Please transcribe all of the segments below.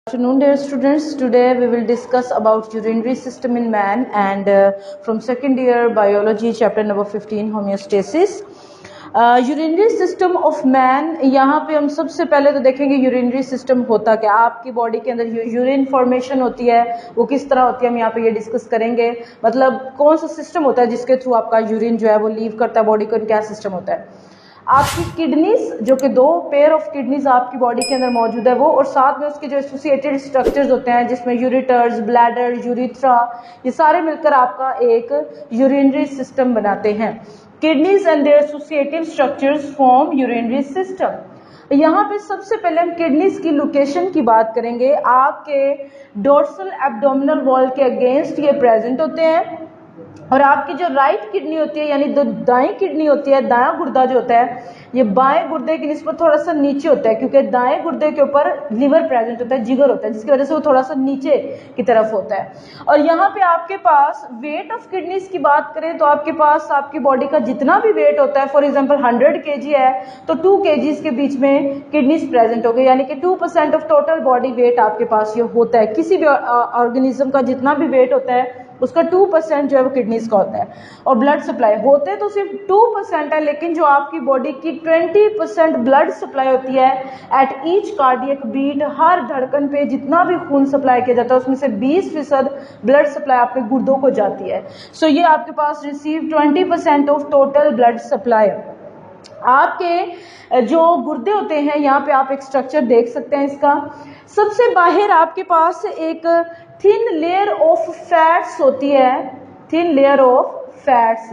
Afternoon, dear students. Today we will discuss about urinary system in man and from second year biology chapter number 15 homeostasis. Urinary system of man, यहाँ पे हम सबसे पहले तो देखेंगे urinary system होता क्या। आपकी बॉडी के अंदर यूरिन फॉर्मेशन होती है, वो किस तरह होती है हम यहाँ पे ये डिस्कस करेंगे। मतलब कौन सा सिस्टम होता है जिसके थ्रू आपका यूरिन जो है वो लीव करता है बॉडी को, क्या सिस्टम होता है। आपकी किडनीज, जो कि 2 पेयर ऑफ किडनीज आपकी बॉडी के अंदर मौजूद है वो, और साथ में उसके जो एसोसिएटेड स्ट्रक्चर्स होते हैं जिसमें यूरिटर्स, ब्लैडर, यूरिथ्रा, ये सारे मिलकर आपका एक यूरिनरी सिस्टम बनाते हैं। Kidneys and their associative structures form urinary system. यहाँ पे सबसे पहले हम किडनीज की लोकेशन की बात करेंगे। आपके डोर्सल एब्डोमिनल वॉल के अगेंस्ट ये प्रेजेंट होते हैं, और आपकी जो राइट किडनी होती है, यानी जो दाएं किडनी होती है, दायां गुर्दा जो होता है, ये बाएं गुर्दे की निस्बत थोड़ा सा नीचे होता है, क्योंकि दाएं गुर्दे के ऊपर लिवर प्रेजेंट होता है, जिगर होता है, जिसकी वजह से वो थोड़ा सा नीचे की तरफ होता है। और यहाँ पे आपके पास वेट ऑफ किडनीज की बात करें तो आपके पास आपकी बॉडी का जितना भी वेट होता है, फॉर एग्जाम्पल 100 kg है तो 2 kg के बीच में किडनीज प्रेजेंट हो गए, यानी कि 2% ऑफ टोटल बॉडी वेट आपके पास ये होता है। किसी भी ऑर्गेनिज्म का जितना भी वेट होता है उसका 2% जो है वो किडनीज का होता है। और ब्लड सप्लाई होते तो सिर्फ 2% है, लेकिन जो आपकी बॉडी की 20% ब्लड सप्लाई होती है एट ईच कार्डियक बीट, हर धड़कन पे जितना भी खून सप्लाई किया जाता है उसमें से 20% ब्लड सप्लाई आपके गुर्दों को जाती है। सो ये आपके पास receive 20% of total blood supply. आपके जो गुर्दे होते हैं, यहाँ पे आप एक स्ट्रक्चर देख सकते हैं इसका। सबसे बाहर आपके पास एक थिन लेयर ऑफ फैट्स होती है, थिन लेयर ऑफ फैट्स,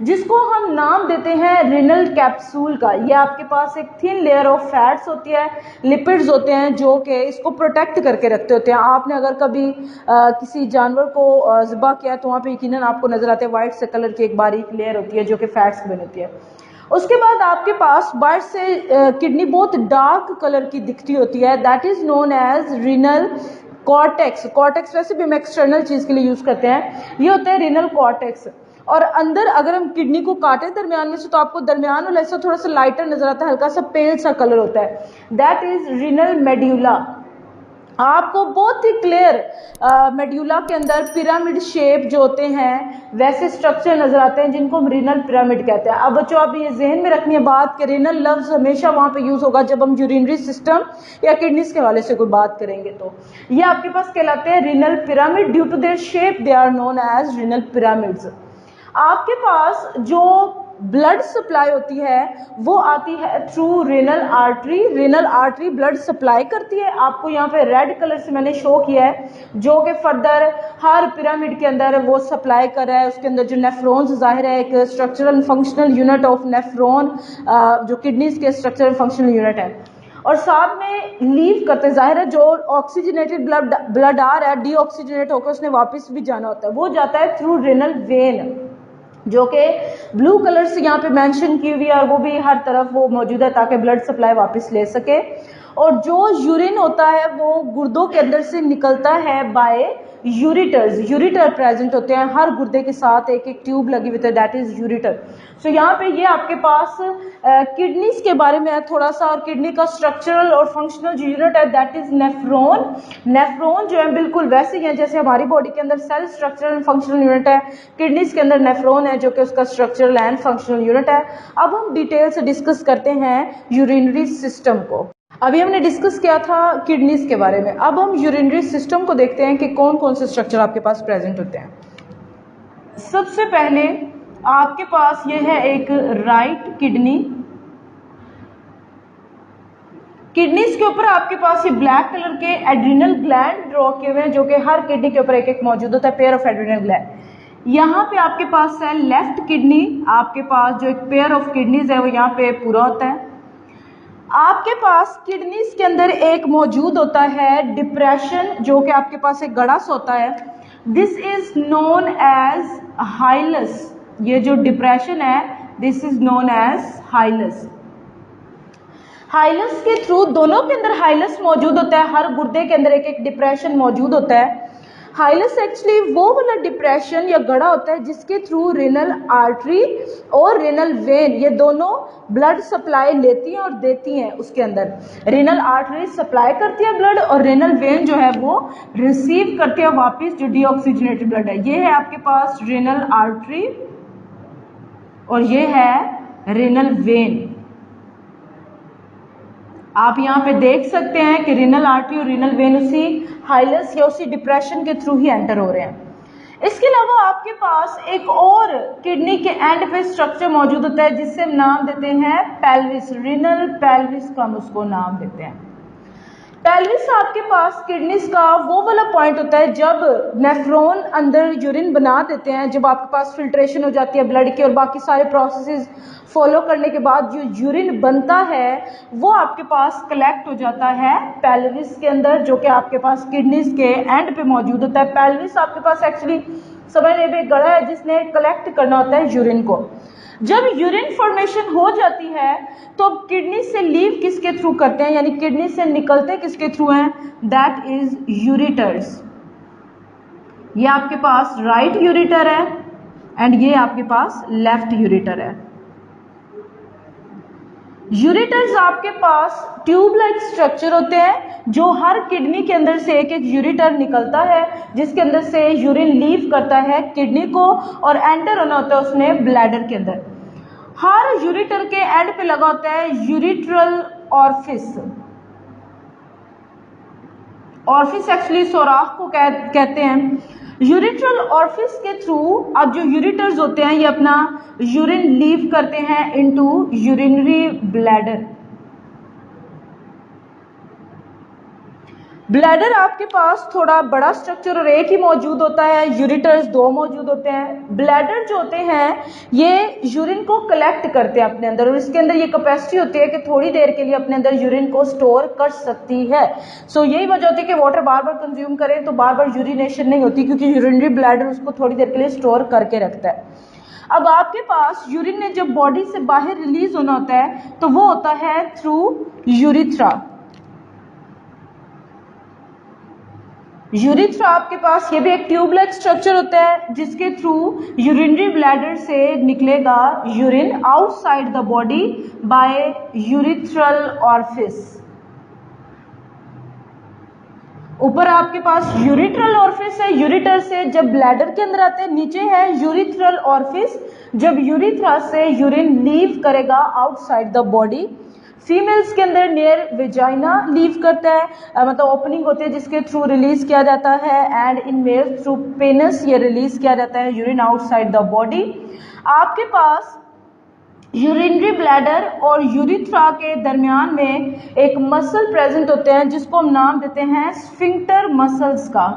जिसको हम नाम देते हैं रिनल कैप्सूल का। ये आपके पास एक थिन लेयर ऑफ फैट्स होती है, लिपिड्स होते हैं जो कि इसको प्रोटेक्ट करके रखते होते हैं। आपने अगर कभी किसी जानवर को ज़िबा किया तो वहाँ पे यकीनन आपको नजर आते हैं वाइट से कलर की एक बारीक लेयर होती है जो कि फैट्स की बनी होती है। उसके बाद आपके पास बाहर से किडनी बहुत डार्क कलर की दिखती होती है, that is known as renal cortex. Cortex वैसे भी हम एक्सटर्नल चीज के लिए यूज करते हैं, ये होता है रिनल कॉर्टेक्स। और अंदर अगर हम किडनी को काटे दरमियान में से तो आपको दरमियान वाला हिस्सा थोड़ा सा लाइटर नजर आता है, हल्का सा पेल सा कलर होता है, दैट इज रिनल मेड्यूला। आपको बहुत ही क्लियर मेड्यूला के अंदर पिरामिड शेप जो होते हैं वैसे स्ट्रक्चर नजर आते हैं जिनको हम रिनल पिरामिड कहते हैं। अब बच्चों आप ये जहन में रखनी है बात कि रिनल लफ्ज हमेशा वहां पे यूज होगा जब हम यूरिनरी सिस्टम या किडनीज के हवाले से कोई बात करेंगे। तो ये आपके पास कहलाते हैं renal pyramid, due to their shape they are known as renal pyramids. आपके पास जो ब्लड सप्लाई होती है वो आती है through renal artery. Renal artery blood supply करती है, आपको यहाँ पे रेड कलर से मैंने शो किया है, जो कि फर्दर हर पिरामिड के अंदर वो सप्लाई कर रहा है। उसके अंदर जो नेफ्रॉन्स, जाहिर है एक structural functional unit of nephron जो किडनीज के स्ट्रक्चरल फंक्शनल यूनिट है, और साथ में लीव करते हैं। जाहिर है जो ऑक्सीजनेटेड ब्लड आ रहा है डीऑक्सीजनेट होकर उसने वापस भी जाना होता है, वो जाता है थ्रू रेनल वेन, जो कि ब्लू कलर से यहाँ पे मेंशन की हुई है, और वो भी हर तरफ वो मौजूद है ताकि ब्लड सप्लाई वापस ले सके। और जो यूरिन होता है वो गुर्दों के अंदर से निकलता है बाय यूरिटर्स। यूरिटर प्रेजेंट होते हैं हर गुर्दे के साथ, एक एक ट्यूब लगी हुई है, दैट इज यूरिटर। सो यहाँ पे ये आपके पास किडनीज के बारे में है थोड़ा सा, और किडनी का स्ट्रक्चरल और फंक्शनल जो यूनिट है दैट इज नेफ्रॉन। नेफ्रॉन जो है बिल्कुल वैसे ही है जैसे हमारी बॉडी के अंदर cell structural and functional unit है, किडनीज के अंदर नेफ्रॉन है जो कि उसका स्ट्रक्चरल एंड फंक्शनल यूनिट है। अब हम डिटेल से डिस्कस करते हैं यूरिनरी सिस्टम को। अभी हमने डिस्कस किया था किडनीज के बारे में, अब हम यूरिनरी सिस्टम को देखते हैं कि कौन कौन से स्ट्रक्चर आपके पास प्रेजेंट होते हैं। सबसे पहले आपके पास ये है एक राइट किडनी। किडनीज के ऊपर आपके पास ये ब्लैक कलर के एड्रिनल ग्लैंड ड्रॉ किए हुए हैं जो कि हर किडनी के ऊपर एक एक मौजूद होता है, पेयर ऑफ एड्रिनल ग्लैंड। यहाँ पे आपके पास है लेफ्ट किडनी, आपके पास जो एक पेयर ऑफ किडनीज है वो यहाँ पे पूरा होता है। आपके पास किडनीज के अंदर एक मौजूद होता है डिप्रेशन, जो कि आपके पास एक गड़ास होता है, दिस इज नोन एज हाइलस। ये जो डिप्रेशन है दिस इज नोन एज हाइलस। हाइलस के थ्रू दोनों के अंदर हाइलस मौजूद होता है, हर गुर्दे के अंदर एक एक डिप्रेशन मौजूद होता है। हाइलस एक्चुअली वो वाला डिप्रेशन या गड़ा होता है जिसके थ्रू रेनल आर्टरी और रेनल वेन ये दोनों ब्लड सप्लाई लेती हैं और देती हैं। उसके अंदर रेनल आर्टरी सप्लाई करती है ब्लड और रेनल वेन जो है वो रिसीव करती है वापस जो डीऑक्सीजनेटेड ब्लड है। ये है आपके पास रेनल आर्टरी और ये है रेनल वेन। आप यहाँ पे देख सकते हैं कि रेनल आर्टरी और रेनल वेन उसी हाइलस या उसी डिप्रेशन के थ्रू ही एंटर हो रहे हैं। इसके अलावा आपके पास एक और किडनी के एंड पे स्ट्रक्चर मौजूद होता है जिससे हम नाम देते हैं पेल्विस, रेनल पेल्विस का हम उसको नाम देते हैं। पेल्विस आपके पास किडनीज का वो वाला पॉइंट होता है जब नेफ्रॉन अंदर यूरिन बना देते हैं, जब आपके पास फिल्ट्रेशन हो जाती है ब्लड की और बाकी सारे प्रोसेसेस फॉलो करने के बाद जो यूरिन बनता है वो आपके पास कलेक्ट हो जाता है पेल्विस के अंदर, जो कि आपके पास किडनीज के एंड पे मौजूद होता है। पेल्विस आपके पास एक्चुअली समझने में गड़ा है जिसने कलेक्ट करना होता है यूरिन को। जब यूरिन फॉर्मेशन हो जाती है तो किडनी से लीव किसके थ्रू करते हैं, यानी किडनी से निकलते किसके थ्रू हैं, दैट इज यूरिटर्स। ये आपके पास राइट यूरिटर है एंड ये आपके पास लेफ्ट यूरिटर है। यूरिटर्स आपके पास ट्यूब लाइक स्ट्रक्चर होते हैं जो हर किडनी के अंदर से एक एक यूरिटर निकलता है जिसके अंदर से यूरिन लीव करता है किडनी को और एंटर होना होता है उसने ब्लैडर के अंदर। हर यूरिटर के एंड पे लगा होता है यूरिट्रल ऑर्फिस। ऑर्फिस एक्चुअली सोराख को कहते हैं। यूरिट्रल ऑर्फिस के थ्रू अब जो यूरिटर्स होते हैं ये अपना यूरिन लीव करते हैं इनटू यूरिनरी ब्लैडर। ब्लैडर आपके पास थोड़ा बड़ा स्ट्रक्चर और एक ही मौजूद होता है, यूरिटर्स दो मौजूद होते हैं। ब्लैडर जो होते हैं ये यूरिन को कलेक्ट करते हैं अपने अंदर और इसके अंदर ये कैपेसिटी होती है कि थोड़ी देर के लिए अपने अंदर यूरिन को स्टोर कर सकती है। सो यही वजह होती है कि वाटर बार बार कंज्यूम करें तो बार बार यूरिनेशन नहीं होती क्योंकि यूरिनरी ब्लैडर उसको थोड़ी देर के लिए स्टोर करके रखता है। अब आपके पास यूरिन ने जब बॉडी से बाहर रिलीज होना होता है तो वो होता है थ्रू यूरिथ्रा। यूरिथ्रा आपके पास ये भी एक ट्यूब लाइक स्ट्रक्चर होता है जिसके थ्रू यूरिनरी ब्लैडर से निकलेगा urine outside the body by urethral orifice. ऊपर आपके पास यूरिट्रल ऑर्फिस है, यूरिटर से जब ब्लैडर के अंदर आते हैं, नीचे है यूरिथ्रल ऑर्फिस जब यूरिथ्रा से यूरिन लीव करेगा आउटसाइड द बॉडी। फीमेल्स के अंदर नियर वेजाइना लीव करता है, मतलब ओपनिंग होती है जिसके थ्रू रिलीज किया जाता है and in male through penis ये रिलीज किया जाता है यूरिन आउटसाइड द बॉडी। आपके पास यूरिनरी ब्लैडर और यूरिथ्रा के दरमियान में एक मसल प्रेजेंट होते हैं जिसको हम नाम देते हैं स्फिंक्टर मसल्स का।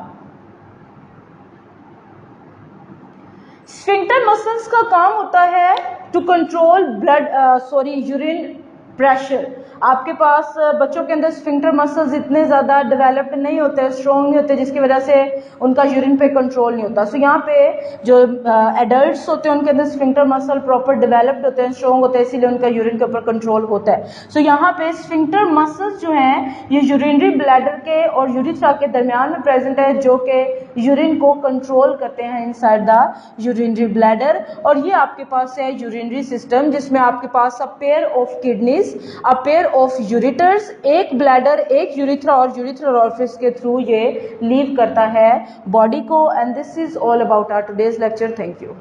स्फिंक्टर मसल्स का काम होता है टू कंट्रोल यूरिन प्रेशर। आपके पास बच्चों के अंदर स्फिंक्टर मसल्स इतने ज़्यादा डेवलप्ड नहीं होते, स्ट्रॉन्ग नहीं होते, जिसकी वजह से उनका यूरिन पे कंट्रोल नहीं होता। सो यहाँ पे जो एडल्ट्स होते हैं उनके अंदर स्फिंक्टर मसल प्रॉपर डेवलप्ड होते हैं, स्ट्रॉन्ग होते हैं, इसीलिए उनका यूरिन के ऊपर कंट्रोल होता है। सो यहाँ पे स्फिंक्टर मसल्स जो हैं ये यूरिनरी ब्लैडर के और यूरिथ्रा के दरमियान में प्रेजेंट है जो कि यूरिन को कंट्रोल करते हैं इनसाइड द यूरिनरी ब्लैडर। और ये आपके पास है यूरिनरी सिस्टम जिसमें आपके पास a pair of kidneys, a pair of ureters, एक ब्लैडर, एक यूरिथ्रा और यूरिथ्रल ऑर्फिस के थ्रू ये लीव करता है बॉडी को। And this is all about our today's lecture. Thank you.